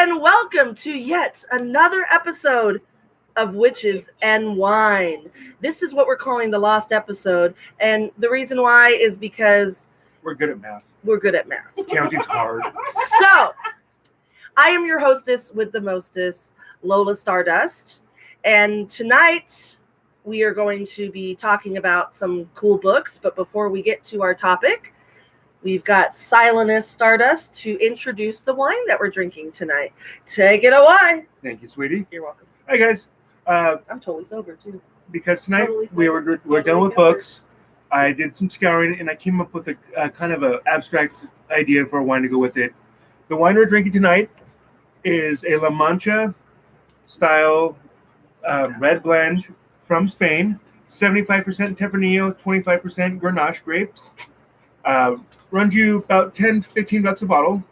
and welcome to yet another episode of Witches and Wine. This is what we're calling the lost episode, and the reason why is because we're good at math. We're good at math. Counting's hard. So, I am your hostess with the mostest, Lola Stardust, and tonight we are going to be talking about some cool books, but before we get to our topic, we've got Silenus Stardust to introduce the wine that we're drinking tonight. Take it away. Thank you, sweetie. You're welcome. Hi, guys. I'm totally sober, too. Because tonight Totally we're done with books. I did some scouring, and I came up with a kind of an abstract idea for a wine to go with it. The wine we're drinking tonight is a La Mancha style red blend from Spain, 75% Tempranillo, 25% Grenache grapes. Runs you about $10 to $15 a bottle.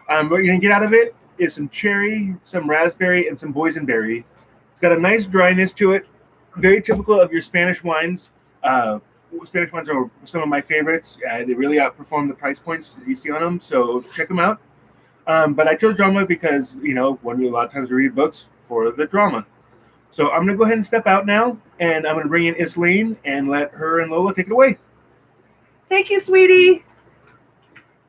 What you're going to get out of it is some cherry, some raspberry, and some boysenberry. It's got a nice dryness to it, very typical of your Spanish wines. Spanish wines are some of my favorites. They really outperform the price points that you see on them, so check them out. But I chose drama because, a lot of times we read books for the drama. So I'm going to go ahead and step out now, and I'm going to bring in Isleen and let her and Lola take it away. Thank you, sweetie.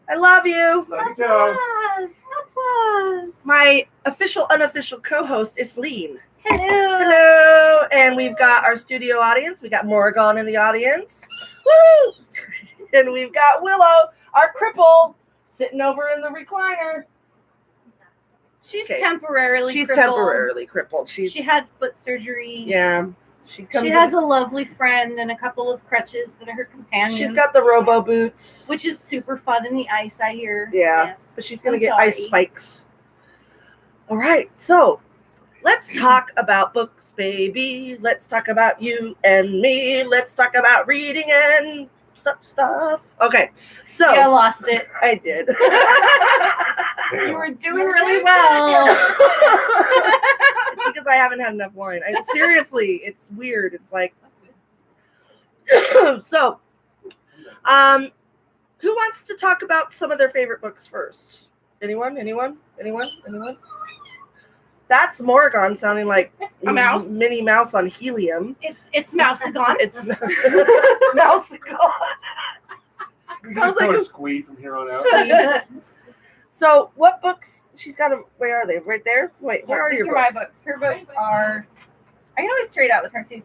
I love you. Love you, too. Applause. My official, unofficial co-host, Isleen. Hello. Hello. And we've got our studio audience. We got Morgan in the audience. Woo! And we've got Willow, our cripple, sitting over in the recliner. She's Okay. temporarily She's crippled. temporarily crippled. She had foot surgery. Yeah. She has a lovely friend and a couple of crutches that are her companions. She's got the robo boots. which is super fun in the ice, I hear. Yeah. Yes. But she's going to I'm get sorry. ice spikes. All right. So let's talk about books, baby. Let's talk about you and me. Let's talk about reading and stuff. Okay. So Yeah, I lost it. I did. You were doing really well. It's because I haven't had enough wine. Seriously, it's weird. It's like, so, who wants to talk about some of their favorite books first? Anyone? That's Morgan sounding like A mouse? Minnie Mouse on helium. It's Mousagon. It's Mousagon. We Sounds just like go a- squeeze from here on out. So, what books? She's got them. Where are they? Right there. Wait, where are your These my books? books. Her books are. I can always trade out with her too.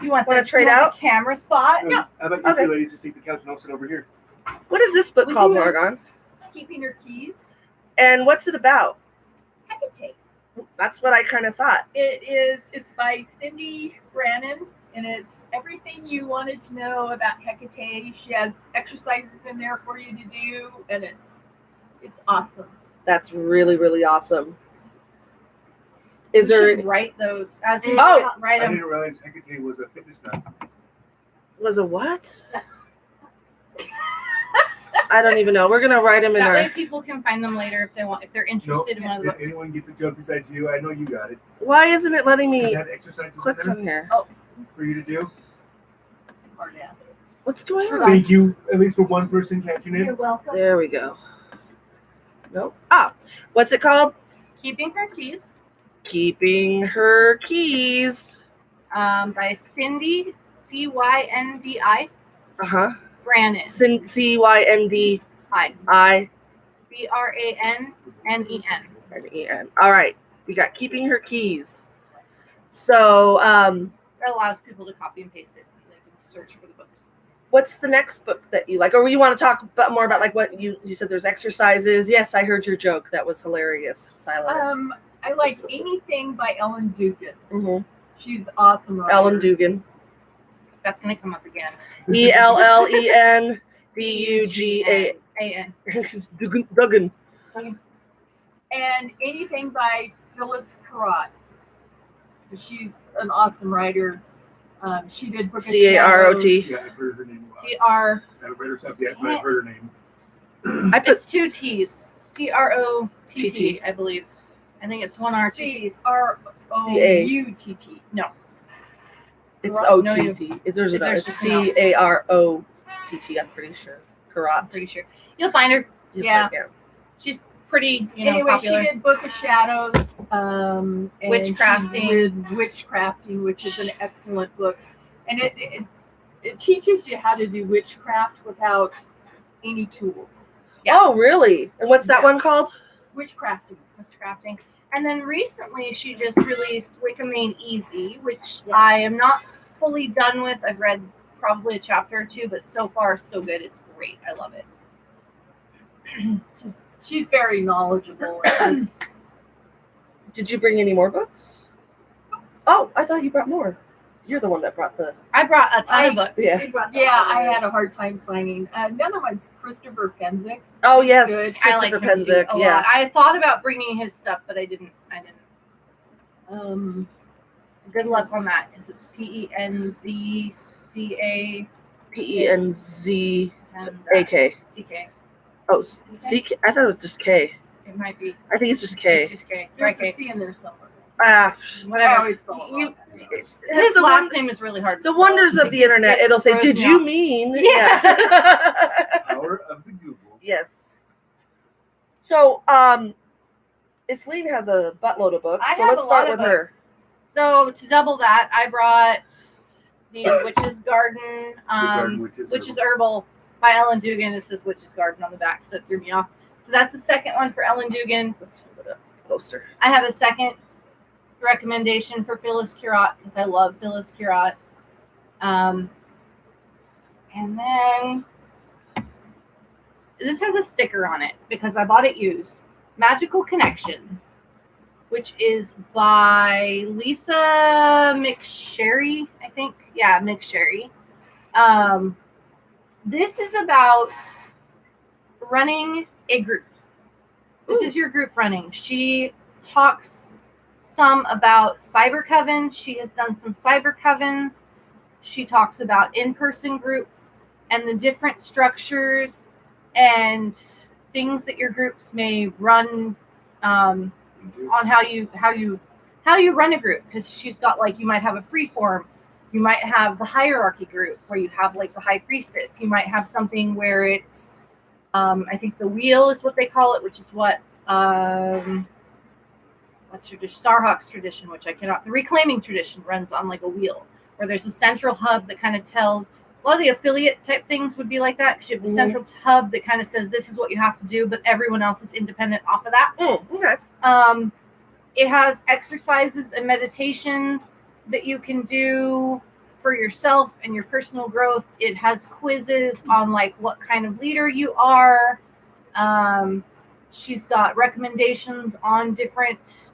You want Wanna the trade you want out? the camera spot? How about you Okay. two ladies just take the couch and I'll sit over here? What is this book Would called, you- Morgan? Keeping her keys. And what's it about? Hecate. That's what I kind of thought. It's by Cindy Brannon, and it's everything you wanted to know about Hecate. She has exercises in there for you to do, and it's awesome. That's really, really awesome. Is You there should write those as you Oh! write I them? didn't realize Hecate was a fitness nut. was a what? I don't even know. We're gonna write them in That way our. people can find them later if they're Nope. interested in one of the Did books. anyone get the joke besides you? I know you got it. Why isn't it letting Does me it have exercises click in there on here? Oh, for you to do? smart ass. What's going Hold on? Thank you, at least for one person catching You're it. welcome. There we go. Nope. Ah, what's it called? Keeping Her Keys, Keeping Her Keys. by Cindy Cyndi Brannon. CYNDI Hi. Brannen. N-E-N. All right. We got Keeping Her Keys. So, That allows people to copy and paste it. They can search for the books. what's the next book that you like? Or you want to talk about more about like what you said there's exercises. Yes, I heard your joke. That was hilarious. Silence. I like anything by Ellen Dugan. Mhm. She's awesome. Writer. Ellen Dugan. That's going to come up again. ELLENDUGA. A-N. Dugan. And anything by Phyllis Carrot. She's an awesome writer. She did Book of CAROT. Shadows. Yeah, I've heard her name a lot. C-R. I haven't read her stuff yet, but I've heard her name. I put It's two T's. CROTT, I believe. I think it's one R, two T's. CROUTT. No. it's No, you- OTT. There's an there's just an O. CAROTT. I'm pretty sure. I'm Karat. pretty sure. You'll find her. Yeah. She's pretty, Anyway, popular. she did Book of Shadows, and Witchcrafting. she did Witchcrafting, which is an excellent book, and it teaches you how to do witchcraft without any tools. Yeah. Oh, really? And what's that Yeah. one called? Witchcrafting. Witchcrafting. And then recently she just released Wicca Made Easy, which I am not fully done with. I've read probably a chapter or two, but so far so good. It's great. I love it. She's very knowledgeable. Has, Did you bring any more books? Oh, I thought you brought more. You're the one that brought the. I brought a ton of books. Yeah. I had a hard time signing. Another one's Christopher Penzick. Oh yes, good. I like Christopher him too Penzick. a Yeah. lot. I thought about bringing his stuff, but I didn't. Good luck on that because it's PENZCA PENZAK. and CK. Oh, CK. I thought it was just K. It might be. I think it's just K. It's just K. There's Right, a K. C in there somewhere. Ah, I Whatever. always spell it wrong. it's His the last one. name is really hard. to The spell. wonders of the internet. It It'll say, throws "Did me you off. mean?" Yeah. Power of the Google. Yes. So, Isleen has a buttload of books. I So have let's a start lot of with her. So to double that, I brought the Witch's Garden, Garden Witches Witch's Herbal by Ellen Dugan. It says Witch's Garden on the back, so it threw me off. So that's the second one for Ellen Dugan. Let's hold it up closer. I have a second recommendation for Phyllis Curott because I love Phyllis Curott. And then this has a sticker on it because I bought it used. Magical Connections, which is by Lisa McSherry, I think. Yeah, McSherry. This is about running a group. This is your group running. She talks some about cyber covens. She has done some cyber covens. She talks about in-person groups and the different structures and things that your groups may run on how you run a group. Because she's got, like, you might have a free form. You might have the hierarchy group where you have, like, the high priestess. You might have something where it's I think the wheel is what they call it, which is what what's your Starhawk's tradition, which I cannot. The reclaiming tradition runs on like a wheel, where there's a central hub that kind of tells. A lot of the affiliate type things would be like that. Because you have the central hub that kind of says this is what you have to do, but everyone else is independent off of that. Okay. It has exercises and meditations that you can do for yourself and your personal growth. It has quizzes on like what kind of leader you are. She's got recommendations on different,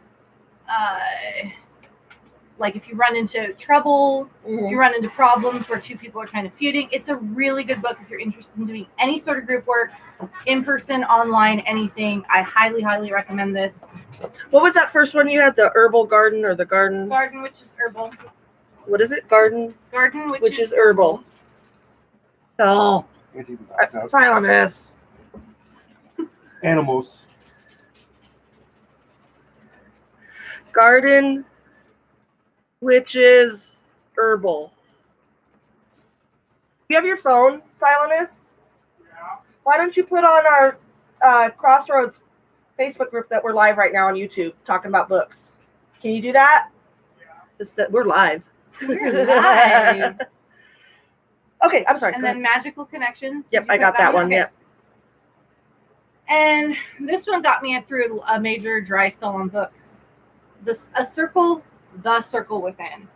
like if you run into trouble, you run into problems where two people are kind of feuding. It's a really good book if you're interested in doing any sort of group work, in person, online, anything. I highly, highly recommend this. What was that first one you had? The herbal garden or the garden? Garden, which is herbal. What is it? Garden, Garden, which is herbal. Oh, Silenus. Animals. Garden, which is herbal. You have your phone, Silenus? Yeah. Why don't you put on our Crossroads Facebook group that we're live right now on YouTube talking about books? Can you do that? Yeah. It's that we're live. We're live. Okay, I'm sorry. And then Magical Connections. Yep, Did you I got put that one. Okay. Yep. And this one got me through a major dry spell on books. The Circle Within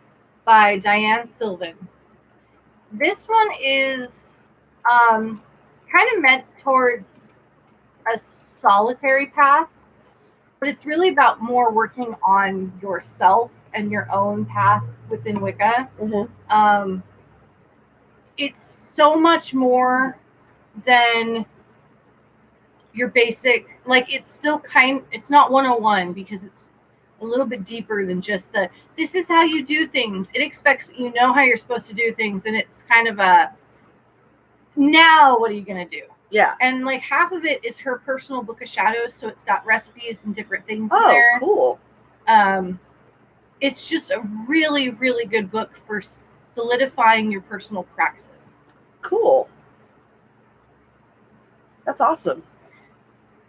by Diane Sylvan. This one is kind of meant towards a solitary path, but it's really about more working on yourself and your own path within Wicca. Mm-hmm. It's so much more than your basic, like it's not 101 because it's a little bit deeper than just this is how you do things. It expects you know how you're supposed to do things, and it's kind of now what are you going to do? Yeah. And like half of it is her personal book of shadows, so it's got recipes and different things in Oh, there. cool. It's just a really, really good book for solidifying your personal praxis. Cool. That's awesome.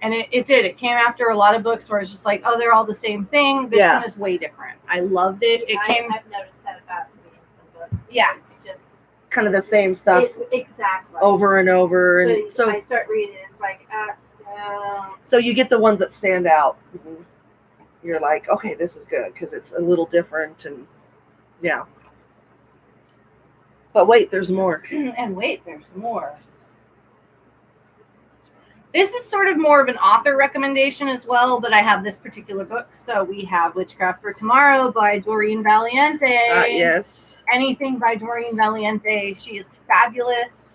And it did. It came after a lot of books where it's just like, oh, they're all the same thing. This Yeah. one is way different. I loved it. I've noticed that about reading some books. Yeah. It's just Kind of the same stuff exactly over and over. And So I start reading, it's like, no. so you get the ones that stand out. You're like, okay, this is good because it's a little different, and yeah. But wait, there's more. And wait, there's more. This is sort of more of an author recommendation as well, but I have this particular book. So we have Witchcraft for Tomorrow by Doreen Valiente. Yes. Anything by Doreen Valiente. She is fabulous.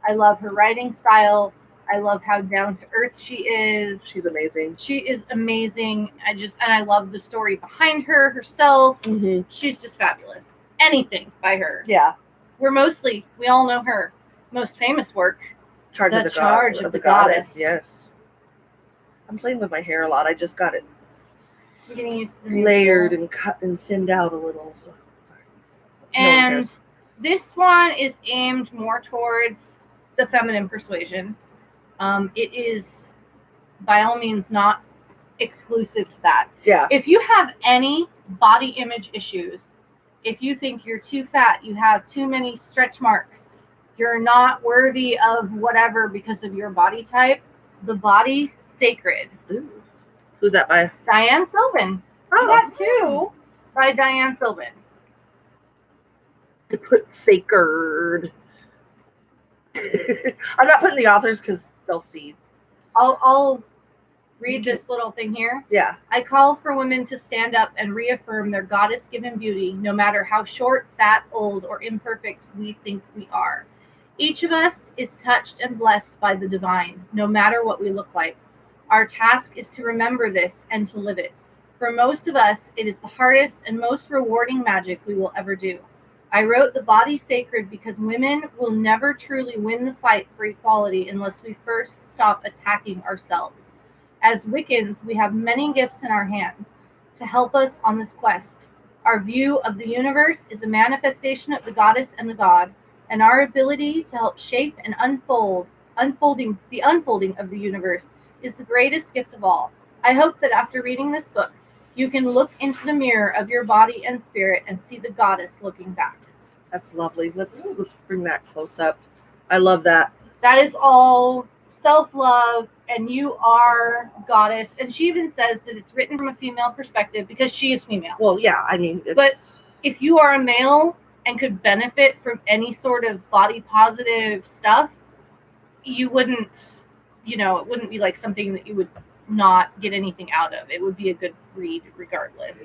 I love her writing style. I love how down to earth she is. She's amazing. She is amazing. And I love the story behind her herself. Mm-hmm. She's just fabulous. Anything by her. Yeah. We all know her most famous work, Charge The of Charge the of the Goddess. Goddess. Yes. I'm playing with my hair a lot. I just got it I'm getting used to the new layered deal. and cut and thinned out a little. So sorry. No one And cares. this one is aimed more towards the feminine persuasion. It is by all means not exclusive to that. Yeah. If you have any body image issues, if you think you're too fat, you have too many stretch marks, you're not worthy of whatever because of your body type, The Body Sacred. Ooh. Who's that by? Diane Sylvan. Oh. That too by Diane Sylvan. To put sacred. I'm not putting the authors because they'll see. I'll read this little thing here. Yeah. I call for women to stand up and reaffirm their goddess-given beauty, no matter how short, fat, old, or imperfect we think we are. Each of us is touched and blessed by the divine, no matter what we look like. Our task is to remember this and to live it. For most of us, it is the hardest and most rewarding magic we will ever do. I wrote The Body Sacred because women will never truly win the fight for equality unless we first stop attacking ourselves. As Wiccans, we have many gifts in our hands to help us on this quest. Our view of the universe is a manifestation of the goddess and the god, and our ability to help shape and unfolding of the universe is the greatest gift of all. I hope that after reading this book, you can look into the mirror of your body and spirit and see the goddess looking back. That's lovely. Let's bring that close up. I love that. That is all self-love, and you are goddess. And she even says that it's written from a female perspective because she is female. Well, yeah, I mean, it's, But if you are a male and could benefit from any sort of body positive stuff, you wouldn't, it wouldn't be like something that you would not get anything out of. It would be a good read regardless.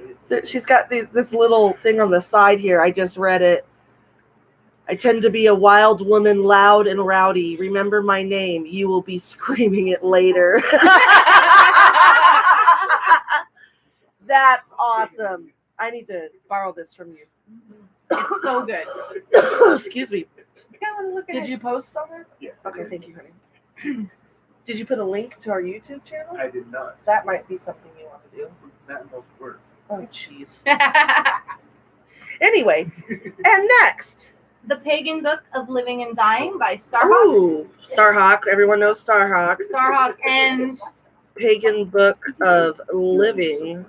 she's got this little thing on the side here. I just read it. I tend to be a wild woman, loud and rowdy. Remember my name. You will be screaming it later. That's awesome. I need to borrow this from you. It's so good. Excuse me. Did you post on there? Yes. Okay, thank you, honey. Did you put a link to our YouTube channel? I did not. That might be something you want to do. That involves work. Oh, jeez. Anyway, and next. The Pagan Book of Living and Dying by Starhawk. Ooh, Starhawk. Everyone knows Starhawk. Starhawk and Pagan Book of Living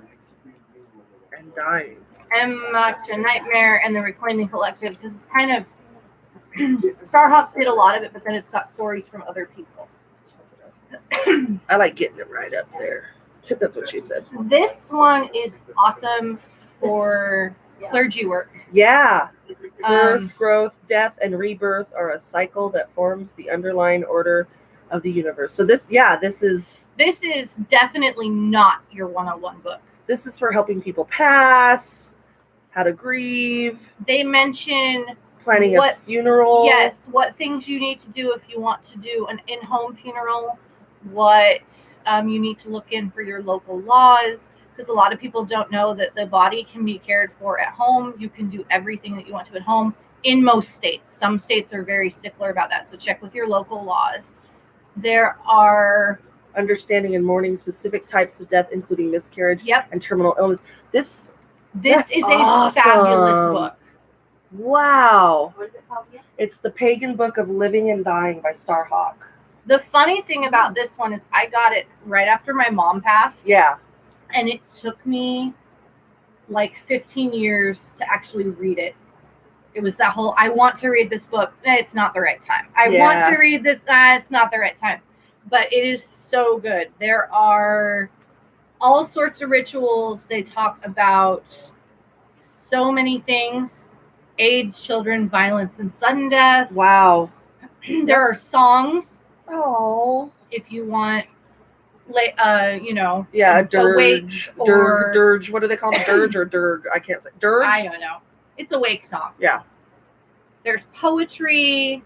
and Dying. Emma to Nightmare and the Reclaiming Collective, because it's kind of Starhawk did a lot of it, but then it's got stories from other people. I like getting it right up there. That's what she said. This one is awesome for clergy work. Yeah. Birth, Um, growth, death, and rebirth are a cycle that forms the underlying order of the universe. So this is This is definitely not your 101 book. this is for helping people pass, how to grieve, They mention planning What- a funeral. yes, what things you need to do if you want to do an in-home funeral, what you need to look in for your local laws, because a lot of people don't know that the body can be cared for at home. You can do everything that you want to at home in most states. Some states are very stickler about that, so check with your local laws. There are Understanding and mourning specific types of death, including miscarriage and terminal illness. this That's is a awesome. fabulous book. Wow. What is it called again? It's the Pagan Book of Living and Dying by Starhawk. The funny thing about this one is I got it right after my mom passed. Yeah. And it took me like 15 years to actually read it. It was that whole, I want to read this book. It's not the right time. I want to read this. It's not the right time. But it is so good. There are all sorts of rituals. They talk about so many things. AIDS, children, violence, and sudden death. Wow. There are songs. Oh. If you want, Yeah, a wake dirge. or Dirge. What do they call them? Dirge or dirge? I can't say. Dirge? I don't know. It's a wake song. Yeah. There's poetry.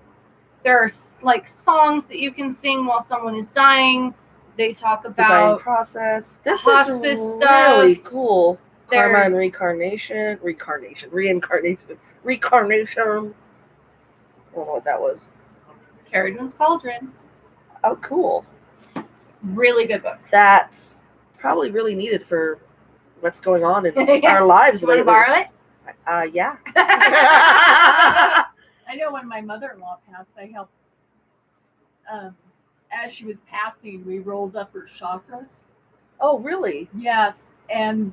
There's like songs that you can sing while someone is dying. They talk The dying about process. This hospice is stuff. really cool. Karma and There's- reincarnation. I don't know what that was. Carrigan's Cauldron. Oh, cool. Really good book. That's probably really needed for what's going on in Yeah. our lives You want to lately. borrow it? Yeah. I know when my mother-in-law passed, I helped. As she was passing, we rolled up her chakras. Oh, really? Yes, and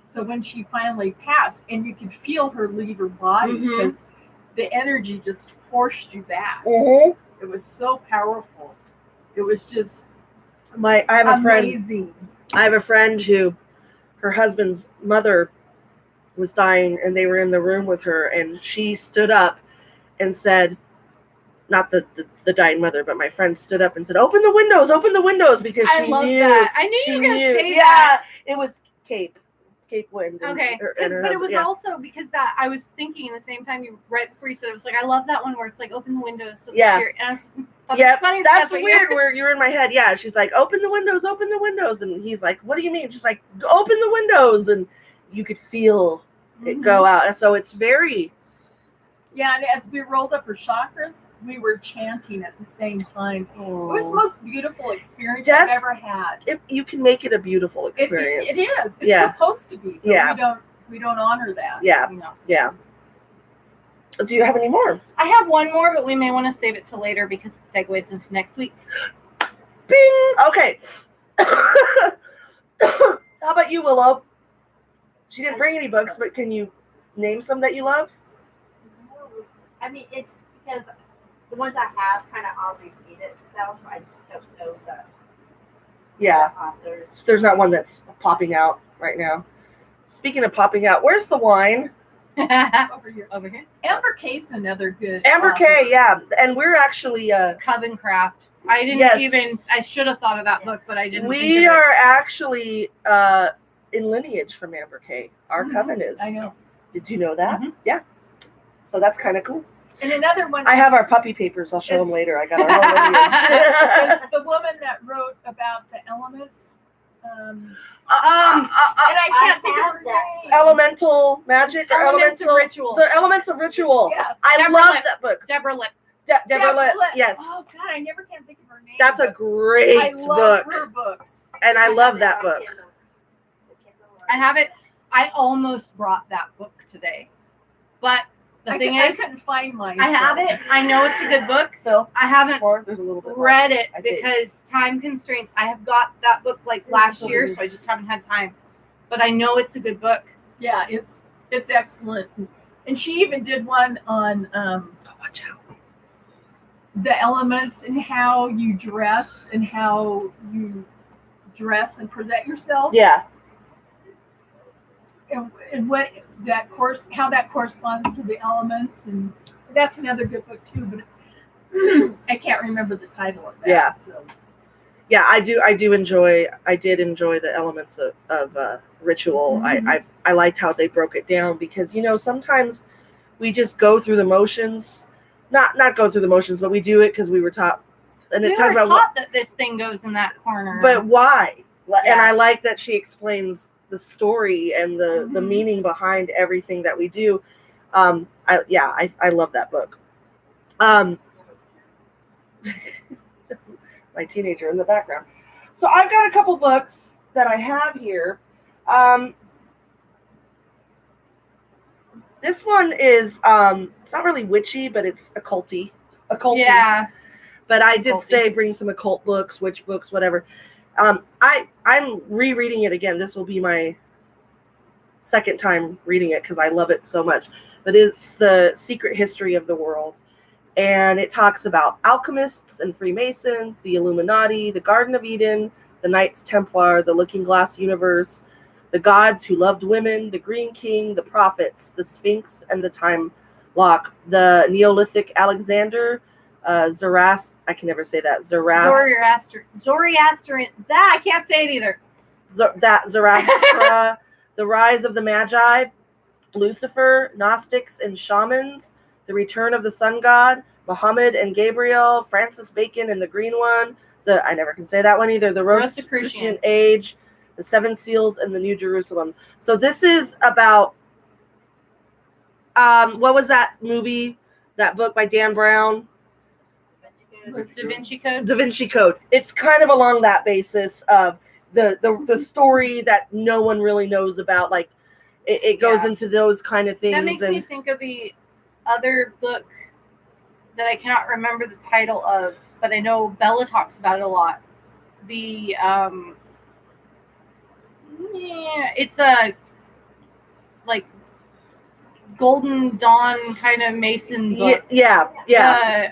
so when she finally passed, and you could feel her leave her body Mhm. because the energy just forced you back. Mm-hmm. It was so powerful. It was just I have a friend. amazing. I have a friend who, her husband's mother was dying, and they were in the room with her, and she stood up and said, not the dying mother, but my friend stood up and said, open the windows, because I she love knew. that. I knew you were going to say yeah, that. it was Cape Wind. And Okay, and her but it was husband, yeah. also because that I was thinking in the same time right before you said it was like I love that one where it's like open the windows so the Yeah. spirit. And I was just, Yeah, funny that's what weird where you're in my head. Yeah, she's like, open the windows, and he's like, what do you mean? She's like, open the windows, and you could feel it go out. And so it's very, Yeah, and as we rolled up her chakras, we were chanting at the same time. It was the most beautiful experience Death- I've ever had. if you can make it a beautiful experience. It is. It's Yeah. supposed to be. But Yeah. We don't honor that. Yeah. You know. Yeah. Do you have any more? I have one more, but we may want to save it till later because it segues into next week. Bing. Okay. How about you, Willow? She didn't bring any books, but can you name some that you love? I mean, it's because the ones I have kind of all repeat itself. I just don't know the Yeah. authors. There's not one that's popping out right now. Speaking of popping out, where's the wine? Over here. Over here. Amber K's another good. Amber author. K, yeah. And we're actually Coven Craft. I didn't Yes. I should have thought of that book, but I didn't. we think of it. are actually in lineage from Amber K. Our Mhm. coven is. I know. Did you know that? Mhm. Yeah. So that's kind of cool. And another one. I have is- our puppy papers. I'll show them It's- later. I got our whole lineage. is the woman that wrote about the elements. And Uh, I can't think of have her that. name. elemental magic or Elements of elemental Ritual. The elements of ritual. Yes. I Deborah love Lip. that book. Deborah Lip. Deborah Lip. Lip. Yes. Oh God, I never can think of her name. That's a but great I love book. her books. And I have love it that on book. Kindle. It's a Kindle or- I have it. I almost brought that book today, but the thing I is, couldn't find mine. I have so- it. I know it's a good book. Phil, I haven't more? There's a little bit more. read it I think. because time constraints. I have got that book like last year, so I just haven't had time. But I know it's a good book. Yeah, it's excellent. And she even did one on Oh, watch out. the elements and how you dress and how you dress and present yourself. Yeah. And what that how that corresponds to the elements, and that's another good book too. But I can't remember the title of that. Yeah. So Yeah, I did enjoy the elements of ritual. Mhm. I liked how they broke it down because sometimes we just go through the motions, not go through the motions, but we do it because we were taught, and We it talks were about taught that this thing goes in that corner. but why? And Yeah. I like that she explains the story and the Mhm. meaning behind everything that we do. I love that book. My teenager in the background. So I've got a couple books that I have here. This one is it's not really witchy, but it's occulty. yeah, But I did Occulty. say bring some occult books, witch books, whatever. I'm rereading it again. This will be my second time reading it because I love it so much. But it's The Secret History of the World. And it talks about alchemists and Freemasons, the Illuminati, the Garden of Eden, the Knights Templar, the Looking Glass universe, the gods who loved women, the Green King, the prophets, the Sphinx, and the Time Lock, the Neolithic Alexander, I can never say that. Zoroastrian. That I can't say it either. Zarathustra, the Rise of the Magi, Lucifer, Gnostics and Shamans, the Return of the Sun God, Muhammad and Gabriel, Francis Bacon and the Green One, I never can say that one either, the Rosicrucian Age, the Seven Seals, and the New Jerusalem. So this is about, what was that movie, that book by Dan Brown? Da Vinci Code. Da Vinci Code. It's kind of along that basis of the story that no one really knows about. Like it goes into those kind of things. That makes me think of the other book that I cannot remember the title of, but I know Bella talks about it a lot. It's a like Golden Dawn kind of Mason book. Yeah.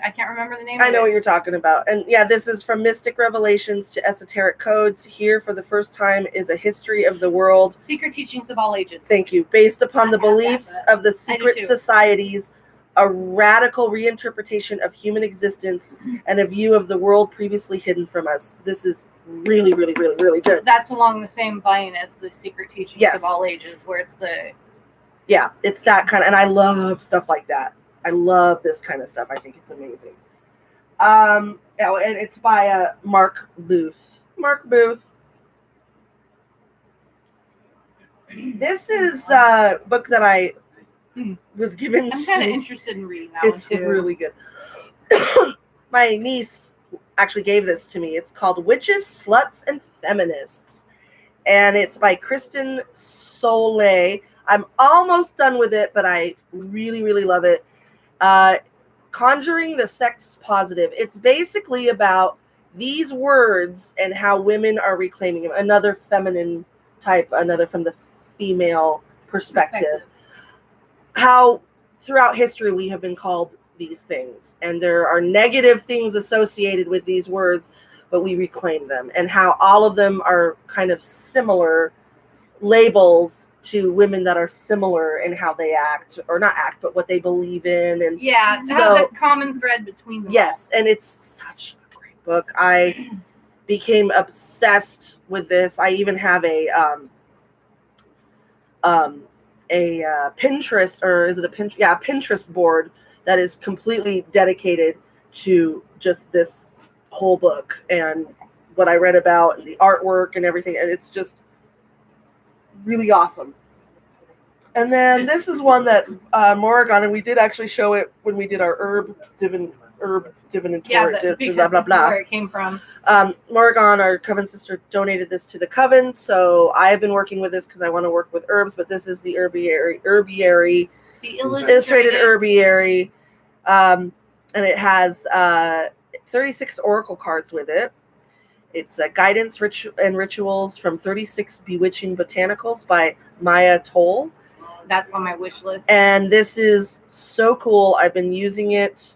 I can't remember the name of it. I know what you're talking about. And yeah, this is From Mystic Revelations to Esoteric Codes. Here for the first time is a history of the world. Secret Teachings of All Ages. Thank you. Based upon the beliefs of the secret societies, a radical reinterpretation of human existence, and a view of the world previously hidden from us. This is really, really, really, really good. That's along the same vein as the Secret Teachings of All Ages, where it's it's that kind of, and I love stuff like that. I love this kind of stuff. I think it's amazing. And it's by Mark Booth. Mark Booth. This is a book that I was given. I'm kind of interested in reading that it's one too. Really good. My niece actually gave this to me. It's called Witches, Sluts, and Feminists. And it's by Kristen Soleil. I'm almost done with it, but I really, really love it. Conjuring the Sex Positive. It's basically about these words and how women are reclaiming them. Another feminine type, another from the female perspective. How throughout history we have been called these things, and there are negative things associated with these words, but we reclaim them, and how all of them are kind of similar labels to women that are similar in how they act, or not act, but what they believe in. And so the common thread between them. Yes, and it's such a great book. I became obsessed with this. I even have a Pinterest, or is it a Pinterest? Yeah, a Pinterest board that is completely dedicated to just this whole book and what I read about and the artwork and everything. And it's just really awesome. And then this is one that Morrigan, and we did actually show it when we did our herb divinatory. Because blah, blah, blah. This is where it came from. Morrigan, our coven sister, donated this to the coven, so I have been working with this because I want to work with herbs. But this is the herbiary, The illustrated herbiary, and it has 36 oracle cards with it. It's guidance and rituals from 36 bewitching botanicals by Maya Toll. That's on my wish list. And this is so cool. I've been using it,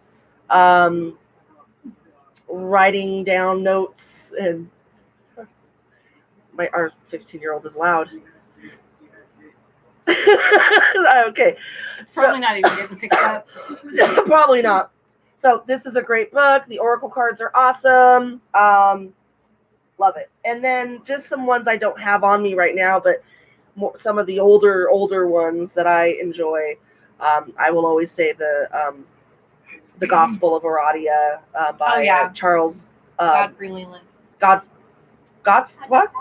writing down notes, and our 15-year-old is loud. Okay. Probably not even getting picked up. Probably not. So this is a great book. The oracle cards are awesome. Love it. And then just some ones I don't have on me right now, but some of the older ones that I enjoy. I will always say the Gospel of Aradia by Charles Godfrey Leland. What?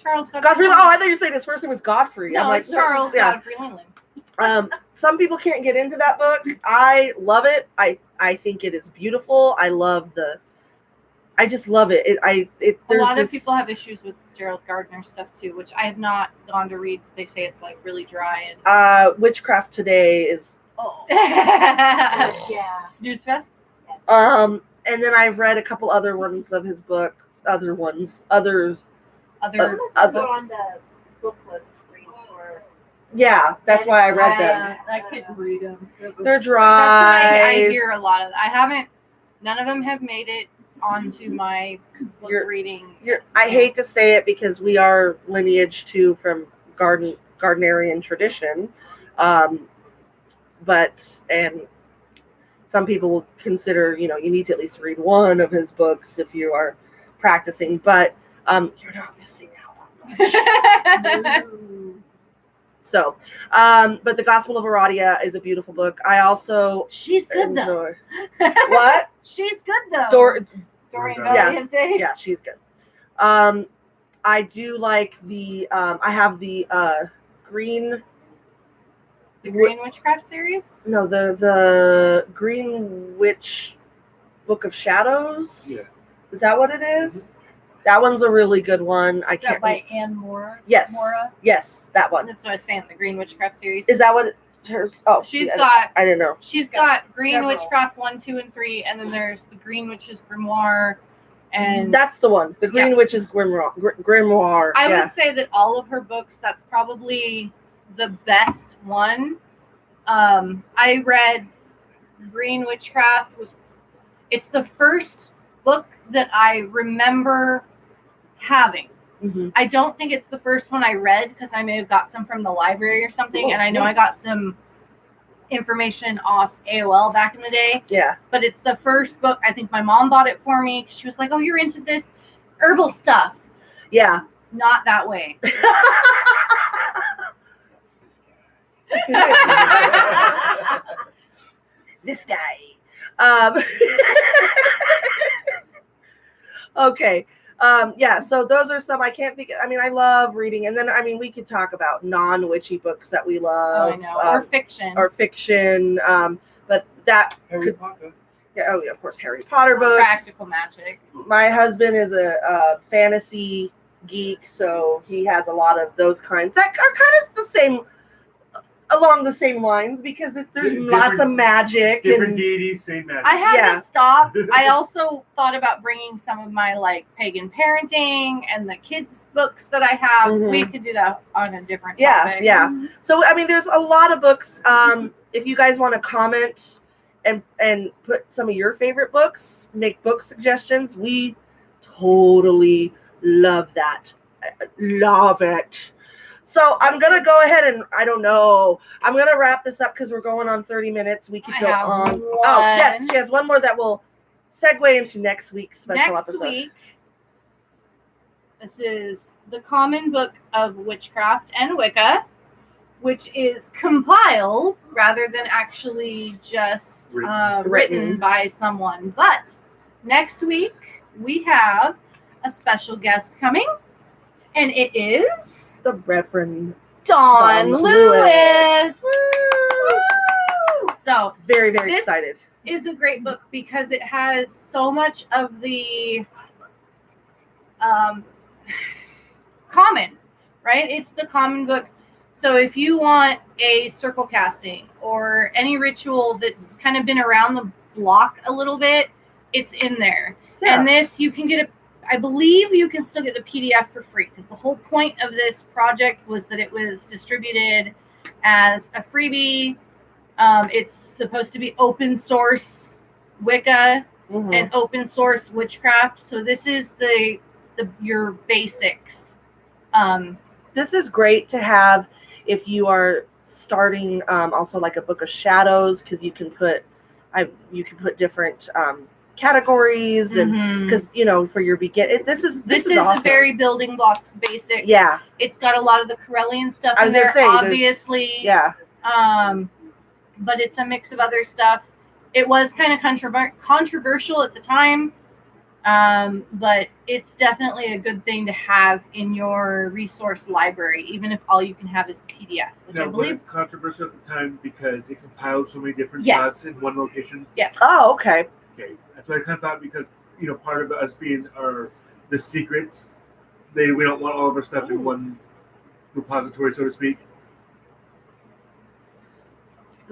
Charles Godfrey. Oh, I thought you were saying his first name was Godfrey. No, I'm like, it's Charles Godfrey Leland. Some people can't get into that book. I love it. I think it is beautiful. I just love it. A lot of people have issues with Gerald Gardner stuff too, which I have not gone to read. They say it's like really dry and. Witchcraft Today is. Yeah. Snooze Fest. And then I've read a couple other ones of his books. Other ones. Other Some of them are books. on the book list to read for. Yeah, that's why I read them. I couldn't read them. They're That's what dry. I hear a lot of. I haven't. None of them have made it onto my book reading. I hate to say it because we are lineage too from Gardnerian tradition, but some people will consider you need to at least read one of his books if you are practicing. But you're not missing out on much. So, but the Gospel of Aradia is a beautiful book. I also She's good enjoy. What? She's good though. Dorian Yeah. Valiente. Yeah, she's good. I do like the. I have the green. The Green Witchcraft series. No, the Green Witch Book of Shadows. Yeah. Is that what it is? That one's a really good one. I Is that can't. by Anne Mora? Yes. Mora? Yes, that one. That's what I was saying. The Green Witchcraft series. Is that what? Hers? Oh, She's I got. didn't know. She's got Green several. Witchcraft 1, 2, and 3, and then there's the Green Witch's Grimoire, and That's the one. The Green Witch's Grimoire. I yeah. would say that all of her books, that's probably the best one. I read Green Witchcraft it's the first book that I remember having. Mhm. I don't think it's the first one I read because I may have got some from the library or something, and I know I got some information off AOL back in the day. Yeah. But it's the first book. I think my mom bought it for me. She was like, "Oh, you're into this herbal stuff." Yeah. Not that way. This guy. Okay. Yeah, so those are some I can't think of. I mean, I love reading. And then, we could talk about non-witchy books that we Oh, love. I know. Or fiction. Or fiction. But that Harry Potter. yeah, of course, Harry Potter books. Practical magic. My husband is a fantasy geek, so he has a lot of those kinds that are kind of the same, along the same lines, because there's lots of magic. Different and deities, same magic. I had Yeah. to stop. I also thought about bringing some of my pagan parenting and the kids books that I have. Mhm. We could do that on a different Yeah, topic. yeah. So there's a lot of books. If you guys want to comment and put some of your favorite books, make book suggestions, we totally love that. Love it. So I'm gonna go ahead and I'm gonna wrap this up because we're going on 30 minutes. We could I go have on. one. Oh yes, she has one more that will segue into next week's special Next episode. week, this is the Common Book of Witchcraft and Wicca, which is compiled rather than actually just Written. written by someone. But next week, we have a special guest coming, and it is The Reverend Dawn Dawn Lewis. Lewis. Woo! So very, very This- excited. is a great book because it has so much of the common, right? It's the common book. So if you want a circle casting or any ritual that's kind of been around the block a little bit, it's in there. Yeah. And this, you can get I believe you can still get the PDF for free because the whole point of this project was that it was distributed as a freebie. It's supposed to be open source Wicca Mhm. and open source witchcraft. So this is your basics. This is great to have if you are starting also like a book of shadows, because you can put different categories and because for your this is awesome. a very building blocks basic. Yeah. It's got a lot of the Corellian stuff I in was gonna there, say, there's- obviously. Yeah. But it's a mix of other stuff. It was kind of controversial at the time, but it's definitely a good thing to have in your resource library, even if all you can have is the PDF, which I Now, believe. was it controversial at the time because it compiled so many different Yes. thoughts in one location? Yes. Oh, okay. Okay, that's what I kind of thought because part of us being the secrets, we don't want all of our stuff in one repository, so to speak.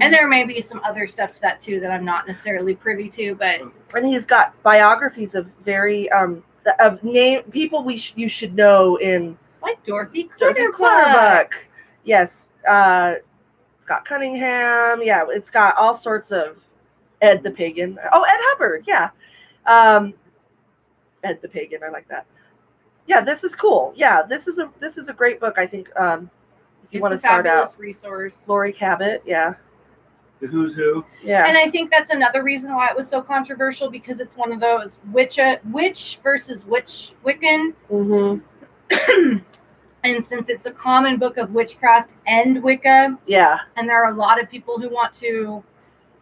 And there may be some other stuff to that too that I'm not necessarily privy to, but And he's got biographies of very of name people you should know in like Dorothy Dorothy Clutterbuck. Yes. Scott Cunningham. Yeah, it's got all sorts of Ed the Pagan. Oh, Ed Hubbard. Yeah. Ed the Pagan. I like that. Yeah, this is cool. Yeah, this is a great book. I think if you want to start out. It's a fabulous resource. Lori Cabot. Yeah. The who's who. Yeah. And I think that's another reason why it was so controversial, because it's one of those witch versus Wiccan. Mm-hmm. And since it's a common book of witchcraft and Wicca, Yeah. and there are a lot of people who want to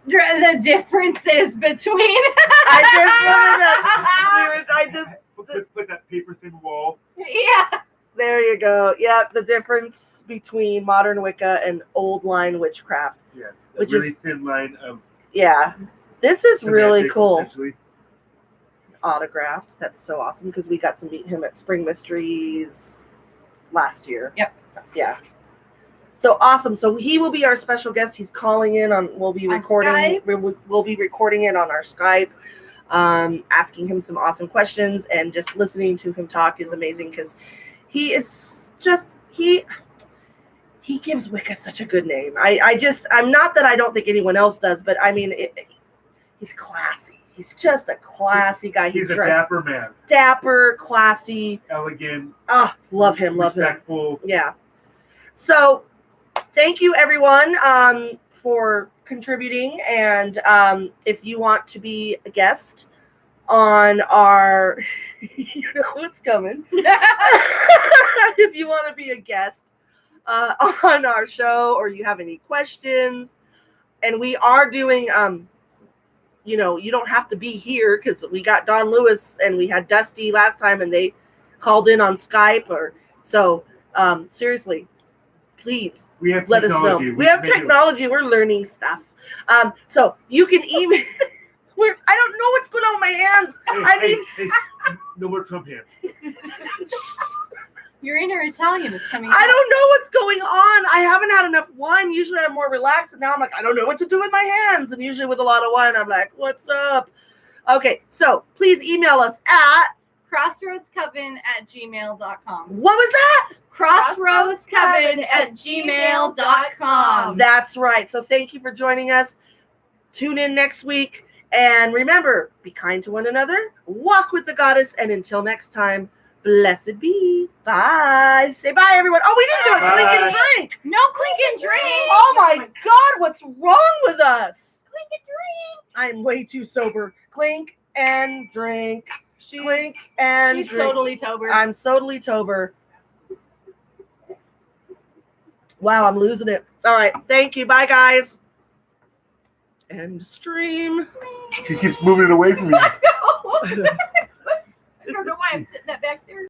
draw the differences between. I just Put that paper thin wall. Yeah. there you go. Yeah, the difference between modern Wicca and old line witchcraft. Yeah. Which really is- thin line of Yeah. This is really semantics, cool. essentially. Autographed. That's so awesome because we got to meet him at Spring Mysteries last year. Yep. Yeah. So awesome. So he will be our special guest. He's calling in on. We'll be On recording. Skype. We'll be recording it on our Skype. Asking him some awesome questions, and just listening to him talk is amazing because he is just he gives Wicca such a good name. I'm not that I don't think anyone else does, but I mean he's classy. He's just a classy guy. He's a dressed dapper man. dapper, classy. Elegant. Love him. Respectful. Yeah. So thank you everyone for contributing, and if you want to be a guest on our you know what's coming. If you want to be a guest on our show, or you have any questions, and we are doing you don't have to be here because we got Don Lewis and we had Dusty last time and they called in on Skype, or so seriously, please We have let us know. technology. We have can make it- technology. We're learning stuff. So you can email. I don't know what's going on with my hands. Hey, no more Trump hands. Your inner Italian is coming I out. don't know what's going on. I haven't had enough wine. Usually I'm more relaxed, and now I'm like, I don't know what to do with my hands. And usually with a lot of wine, I'm like, what's up? Okay, so please email us at crossroadscoven@gmail.com. what was that? crossroadscoven@gmail.com. That's right. So thank you for joining us. Tune in next week. And remember, be kind to one another, walk with the goddess, and until next time, blessed be. Bye. Say bye, everyone. Oh, we didn't do it. Clink and Bye. drink. No clink and drink. Oh my God, what's wrong with us? Clink and drink. I'm way too sober. Clink and drink. Clink and She's drink. totally tober. I'm totally tober. Wow, I'm losing it. All right. Thank you. Bye, guys. End stream. She keeps moving it away from you. I don't know why I'm sitting that back there.